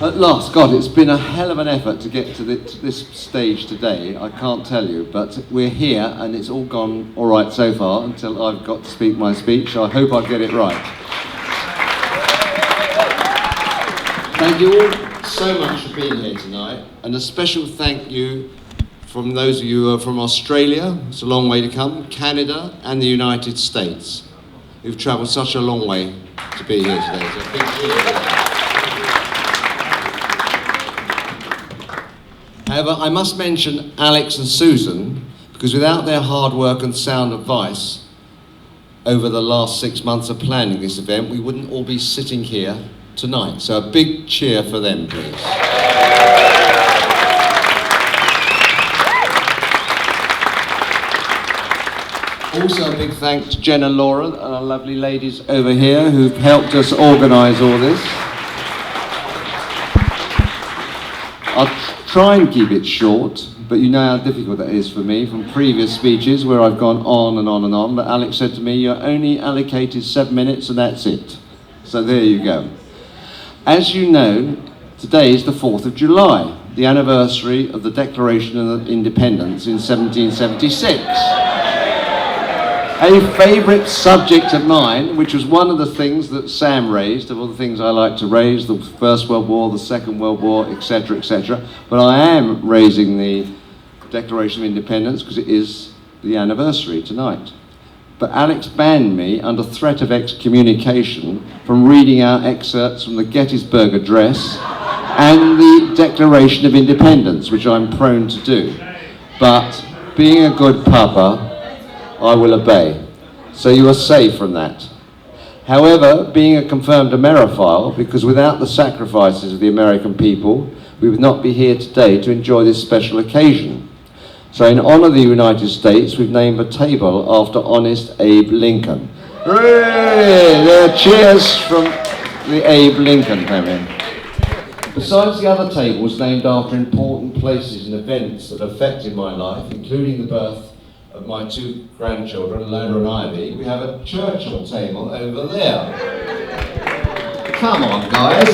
At last, God, it's been a hell of an effort to get to this stage today, I can't tell you, but we're here and it's all gone all right so far until I've got to speak my speech, so I hope I get it right. Thank you all so much for being here tonight, and a special thank you from those of you who are from Australia, it's a long way to come, Canada and the United States, who've travelled such a long way to be here today. So thank you. However, I must mention Alex and Susan, because without their hard work and sound advice over the last 6 months of planning this event, we wouldn't all be sitting here tonight. So a big cheer for them, please. Also a big thanks to Jen and Laura and our lovely ladies over here who've helped us organise all this. I'll try and keep it short, but you know how difficult that is for me from previous speeches where I've gone on and on and on, but Alex said to me, you're only allocated 7 minutes and that's it. So there you go. As you know, today is the 4th of July, the anniversary of the Declaration of Independence in 1776. A favourite subject of mine, which was one of the things that Sam raised, of all the things I like to raise, the First World War, the Second World War, etc., etc. But I am raising the Declaration of Independence because it is the anniversary tonight. But Alex banned me under threat of excommunication from reading out excerpts from the Gettysburg Address and the Declaration of Independence, which I'm prone to do. But being a good papa, I will obey. So you are safe from that. However, being a confirmed Ameriphile, because without the sacrifices of the American people, we would not be here today to enjoy this special occasion. So in honour of the United States, we've named a table after honest Abe Lincoln. Hooray! There are cheers from the Abe Lincoln family. Besides the other tables named after important places and events that affected my life, including the birth of my 2 grandchildren, Lola and Ivy, we have a Churchill table over there. Come on, guys.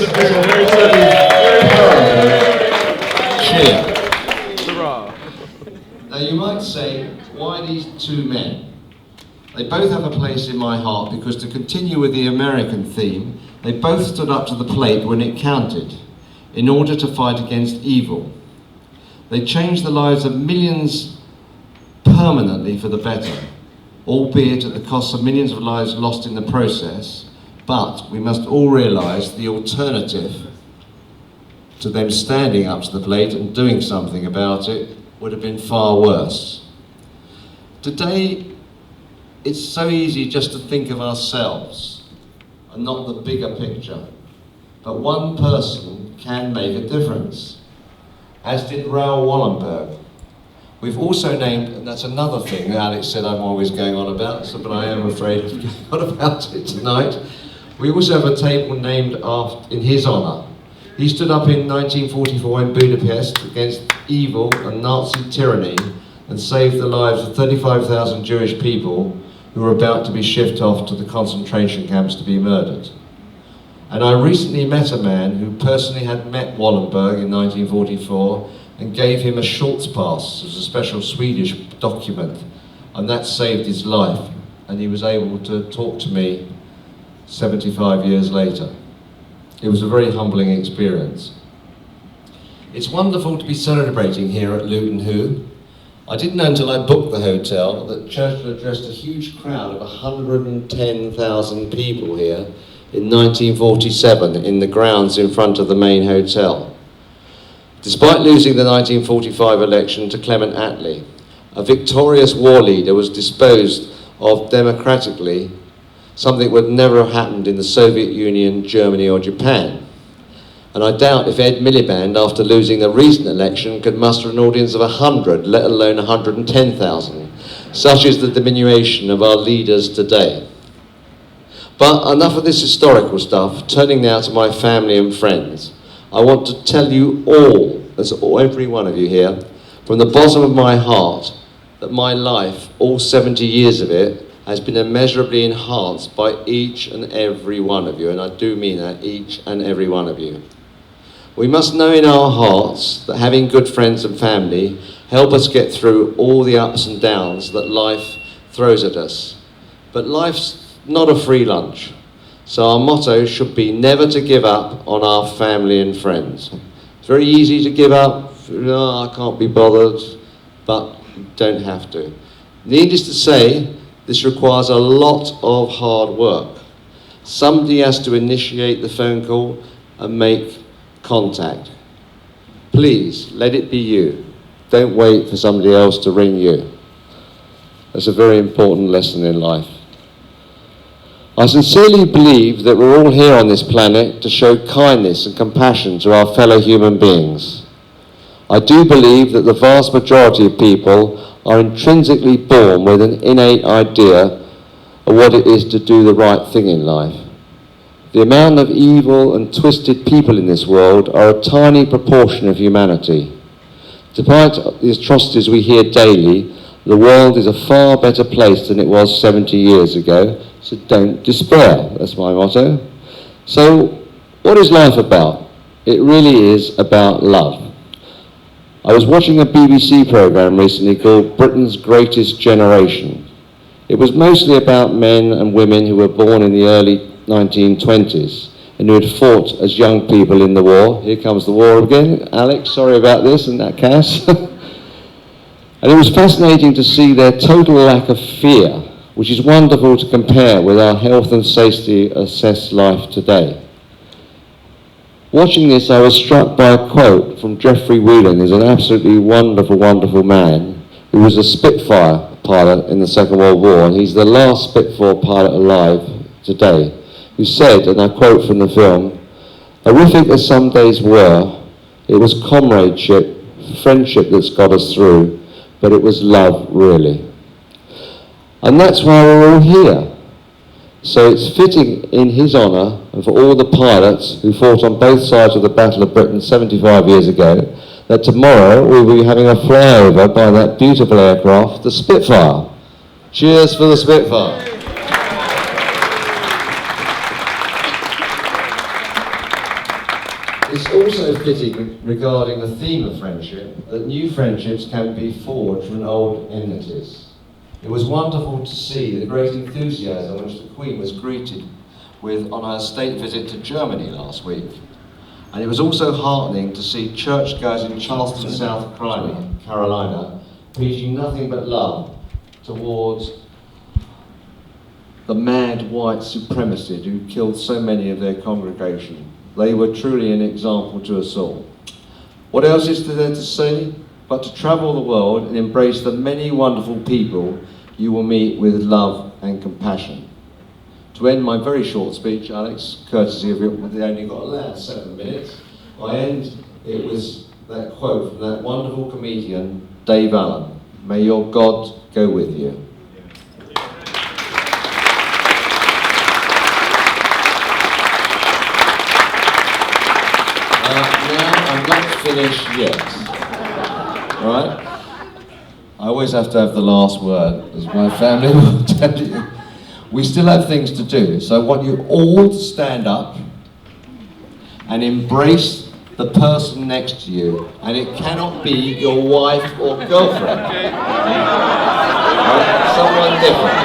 Cheer. Now you might say, why these 2 men? They both have a place in my heart because, to continue with the American theme, they both stood up to the plate when it counted in order to fight against evil. They changed the lives of millions permanently for the better, albeit at the cost of millions of lives lost in the process. But we must all realise the alternative to them standing up to the plate and doing something about it would have been far worse. Today, it's so easy just to think of ourselves and not the bigger picture. But one person can make a difference, as did Raoul Wallenberg. We've also named, and that's another thing that Alex said I'm always going on about, so, but I am afraid to go on about it tonight. We also have a table named in his honour. He stood up in 1944 in Budapest against evil and Nazi tyranny and saved the lives of 35,000 Jewish people who were about to be shipped off to the concentration camps to be murdered. And I recently met a man who personally had met Wallenberg in 1944 and gave him a Schultz pass as a special Swedish document, and that saved his life, and he was able to talk to me 75 years later. It was a very humbling experience. It's wonderful to be celebrating here at Luton Hoo. I didn't know until I booked the hotel that Churchill addressed a huge crowd of 110,000 people here in 1947 in the grounds in front of the main hotel. Despite losing the 1945 election to Clement Attlee, a victorious war leader was disposed of democratically, something that would never have happened in the Soviet Union, Germany or Japan. And I doubt if Ed Miliband, after losing the recent election, could muster an audience of 100, let alone 110,000. Such is the diminution of our leaders today. But enough of this historical stuff, turning now to my family and friends. I want to tell you all, every one of you here, from the bottom of my heart, that my life, all 70 years of it, has been immeasurably enhanced by each and every one of you, and I do mean that, each and every one of you. We must know in our hearts that having good friends and family help us get through all the ups and downs that life throws at us. But life's not a free lunch, so our motto should be never to give up on our family and friends. It's very easy to give up, I can't be bothered, but you don't have to. Needless to say, this requires a lot of hard work. Somebody has to initiate the phone call and make contact. Please, let it be you. Don't wait for somebody else to ring you. That's a very important lesson in life. I sincerely believe that we're all here on this planet to show kindness and compassion to our fellow human beings. I do believe that the vast majority of people are intrinsically born with an innate idea of what it is to do the right thing in life. The amount of evil and twisted people in this world are a tiny proportion of humanity. Despite the atrocities we hear daily, the world is a far better place than it was 70 years ago, so don't despair. That's my motto. So, what is life about? It really is about love. I was watching a BBC programme recently called Britain's Greatest Generation. It was mostly about men and women who were born in the early 1920s and who had fought as young people in the war. Here comes the war again. Alex, sorry about this, and that Cass. And it was fascinating to see their total lack of fear, which is wonderful to compare with our health and safety assessed life today. Watching this, I was struck by a quote from Geoffrey Whelan. He's an absolutely wonderful, wonderful man who was a Spitfire pilot in the Second World War, and he's the last Spitfire pilot alive today, who said, and I quote from the film, "Horrific as some days were, it was comradeship, friendship that's got us through, but it was love, really." And that's why we're all here. So it's fitting in his honour and for all the pilots who fought on both sides of the Battle of Britain 75 years ago that tomorrow we'll be having a flyover by that beautiful aircraft, the Spitfire. Cheers for the Spitfire. It's also fitting regarding the theme of friendship that new friendships can be forged from old enmities. It was wonderful to see the great enthusiasm which the Queen was greeted with on her state visit to Germany last week. And it was also heartening to see churchgoers in Charleston, South Carolina, preaching nothing but love towards the mad white supremacist who killed so many of their congregation. They were truly an example to us all. What else is there to say but to travel the world and embrace the many wonderful people you will meet with love and compassion. To end my very short speech, Alex, courtesy of you, they only got allowed 7 minutes, I end it with that quote from that wonderful comedian, Dave Allen. May your God go with you. Now, I'm not finished yet. Right? I always have to have the last word, as my family will tell you. We still have things to do, so I want you all to stand up and embrace the person next to you, and it cannot be your wife or girlfriend. Right? Someone different.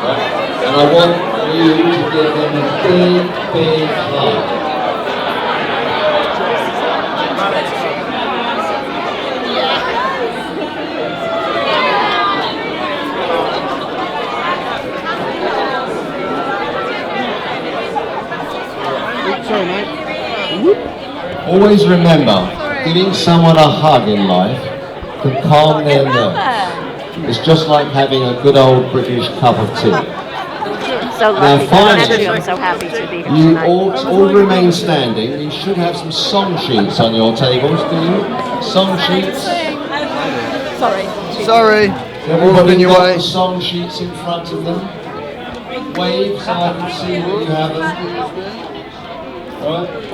Right? And I want you to give them a big, big hug. Always remember, giving someone a hug in life can calm their nerves. It's just like having a good old British cup of tea. So Now finally, I'm so happy to be here you tonight. all remain standing. You should have some song sheets on your tables, do you? Song sheets? Sorry. Everybody in your got way. the song sheets in front of them? Wave so I can see that you have them. Right?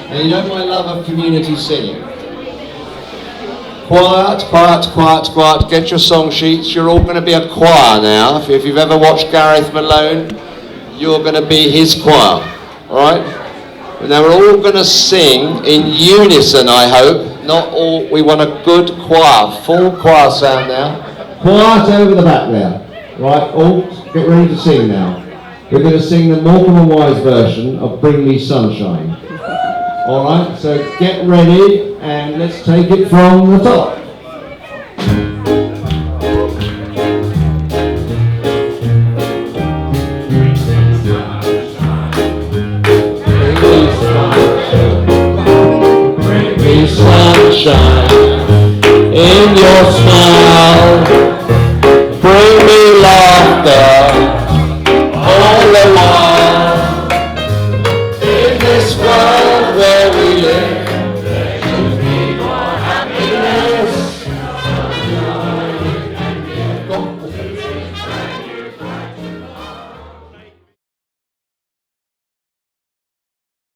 Now you know my love of community singing. Quiet, quiet, quiet, quiet. Get your song sheets. You're all going to be a choir now. If you've ever watched Gareth Malone, you're going to be his choir. Alright? Now we're all going to sing in unison, I hope. Not all, we want a good choir, full choir sound now. Quiet over the back there. Right, all get ready to sing now. We're going to sing the Morecambe and Wise version of Bring Me Sunshine. Alright, so get ready and let's take it from the top.